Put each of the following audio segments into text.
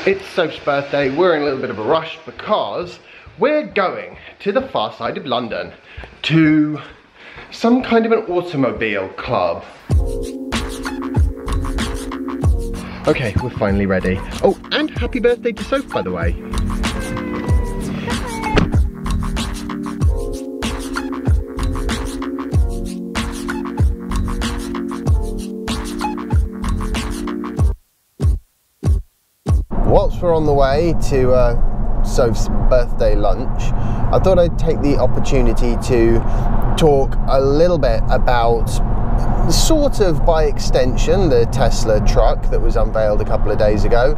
It's Soph's birthday. We're in a little bit of a rush because we're going to the far side of London to some kind of an automobile club. Okay, we're finally ready. Oh, and happy birthday to Soph, by the way. Whilst we're on the way to Soph's birthday lunch, I thought I'd take the opportunity to talk a little bit about, sort of by extension, the Tesla truck that was unveiled a couple of days ago,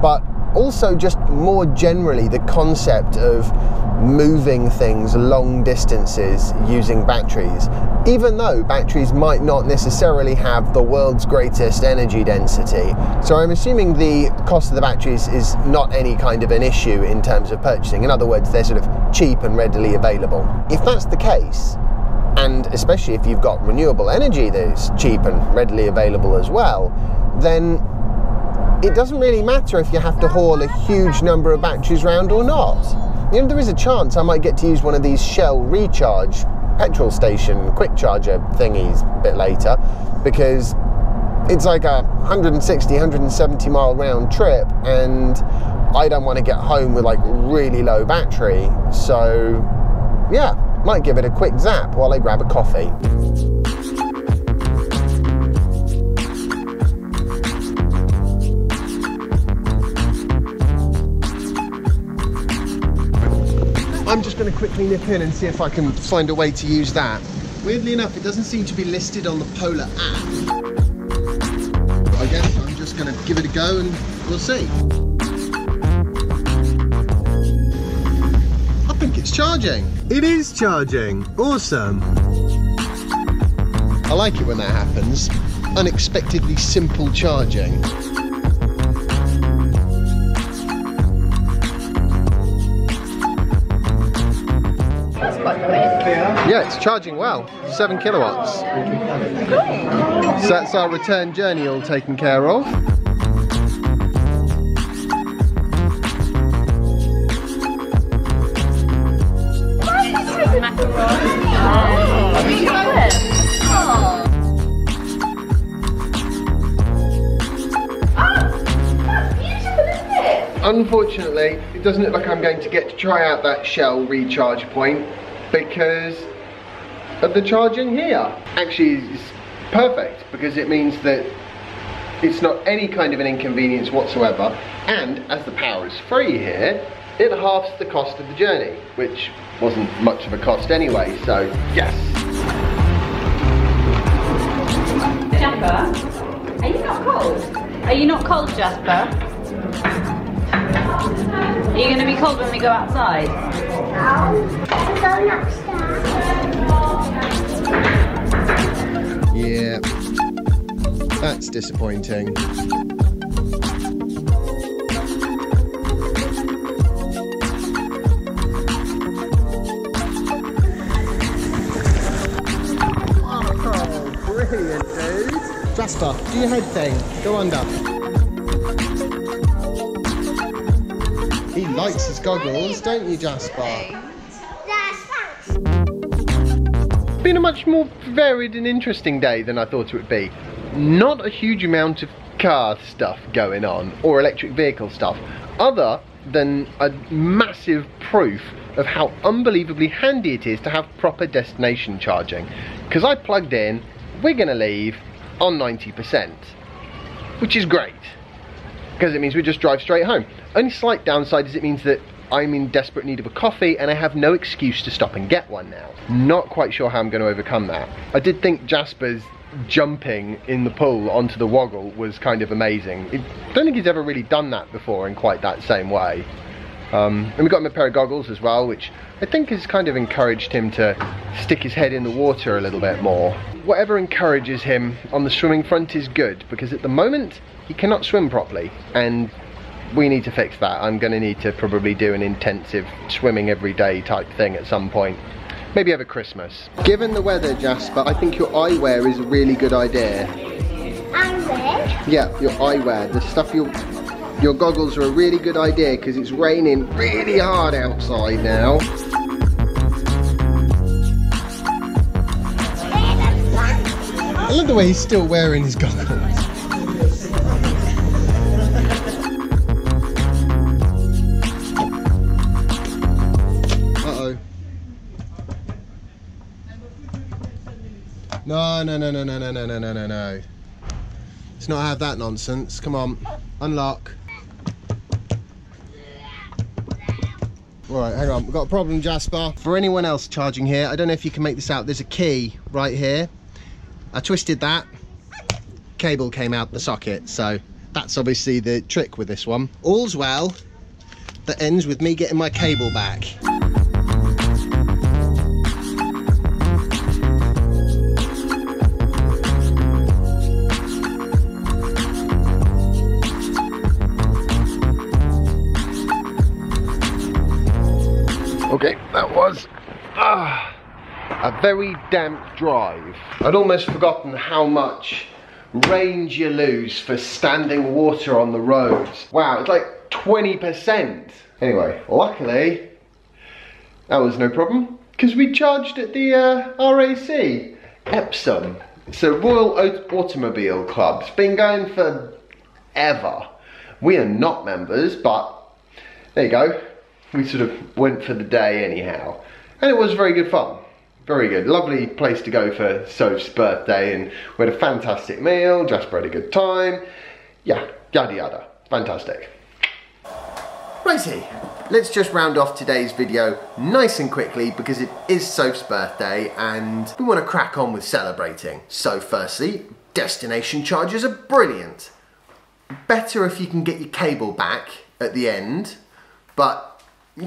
but also just more generally the concept of moving things long distances using batteries, even though batteries might not necessarily have the world's greatest energy density. So I'm assuming the cost of the batteries is not any kind of an issue in terms of purchasing. In other words, they're sort of cheap and readily available. If that's the case, and especially if you've got renewable energy that's cheap and readily available as well, then it doesn't really matter if you have to haul a huge number of batteries around or not. You know, there is a chance I might get to use one of these Shell recharge petrol station quick charger thingies a bit later, because it's like a 160, 170 mile round trip, and I don't want to get home with like really low battery. So yeah, might give it a quick zap while I grab a coffee. I'm just going to quickly nip in and see if I can find a way to use that. Weirdly enough, it doesn't seem to be listed on the Polar app. I guess I'm just going to give it a go and we'll see. I think it's charging. It is charging. Awesome. I like it when that happens. Unexpectedly simple charging. Yeah, it's charging well. 7 kilowatts. So that's our return journey all taken care of. Unfortunately, it doesn't look like I'm going to get to try out that Shell recharge point because of the charging here. Actually, it's perfect because it means that it's not any kind of an inconvenience whatsoever, and as the power is free here, it halves the cost of the journey, which wasn't much of a cost anyway, so yes. Jasper, are you not cold? Are you not cold, Jasper? Are you going to be cold when we go outside? No, I'm going upstairs. Yeah, that's disappointing. Oh, brilliant, dude. Jasper, do your head thing. Go under. He likes his goggles, don't you, Jasper? Been a much more varied and interesting day than I thought it would be. Not a huge amount of car stuff going on, or electric vehicle stuff, other than a massive proof of how unbelievably handy it is to have proper destination charging. Because I plugged in, we're going to leave on 90%, which is great, because it means we just drive straight home. Only slight downside is it means that I'm in desperate need of a coffee and I have no excuse to stop and get one now. Not quite sure how I'm going to overcome that. I did think Jasper's jumping in the pool onto the woggle was kind of amazing. I don't think he's ever really done that before in quite that same way. And we got him a pair of goggles as well, which I think has kind of encouraged him to stick his head in the water a little bit more. Whatever encourages him on the swimming front is good, because at the moment he cannot swim properly, and we need to fix that. I'm going to need to probably do an intensive swimming every day type thing at some point. Maybe over Christmas. Given the weather, Jasper, I think your eyewear is a really good idea. Eyewear? Yeah, your eyewear, the stuff you're Your goggles are a really good idea because it's raining really hard outside now. I love the way he's still wearing his goggles. Uh-oh. No. Let's not have that nonsense. Come on, unlock. Alright, hang on, we've got a problem, Jasper. For anyone else charging here, I don't know if you can make this out, there's a key right here. I twisted that, cable came out the socket, so that's obviously the trick with this one. All's well that ends with me getting my cable back. Okay, that was a very damp drive. I'd almost forgotten how much range you lose for standing water on the roads. Wow, it's like 20%. Anyway, luckily, that was no problem, because we charged at the RAC, Epsom. It's a Royal Automobile Club. It's been going for ever. We are not members, but there you go. We sort of went for the day anyhow. And it was very good fun. Very good. Lovely place to go for Soph's birthday, and we had a fantastic meal. Jasper had a good time. Yeah, yada yada. Fantastic. Righty, let's just round off today's video nice and quickly because it is Soph's birthday and we want to crack on with celebrating. So firstly, destination charges are brilliant. Better if you can get your cable back at the end, but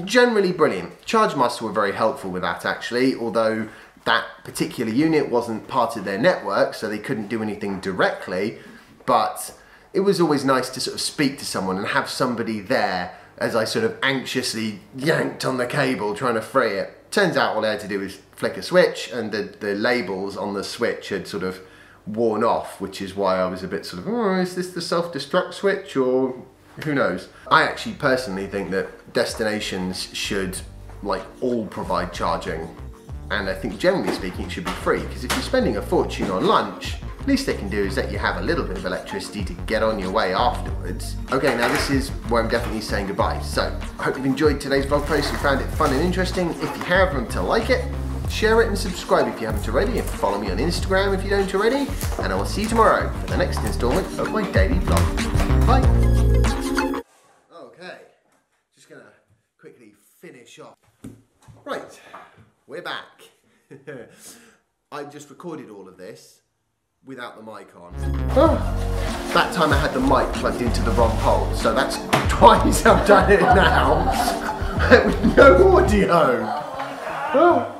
generally brilliant. ChargeMaster were very helpful with that actually, although that particular unit wasn't part of their network, so they couldn't do anything directly, but it was always nice to sort of speak to someone and have somebody there as I sort of anxiously yanked on the cable trying to free it. Turns out all I had to do was flick a switch and the labels on the switch had sort of worn off, which is why I was a bit sort of, oh, is this the self-destruct switch or who knows? I actually personally think that destinations should like all provide charging, and I think generally speaking it should be free, because if you're spending a fortune on lunch, at least they can do is let you have a little bit of electricity to get on your way afterwards. Okay, now this is where I'm definitely saying goodbye. So I hope you've enjoyed today's vlog post and found it fun and interesting. If you have, remember to like it, share it and subscribe if you haven't already, and follow me on Instagram if you don't already, and I will see you tomorrow for the next installment of my daily vlog. Bye. Just gonna quickly finish off. Right, we're back. I just recorded all of this without the mic on. Oh, that time I had the mic plugged into the wrong hole, so that's twice I've done it now with no audio. Oh.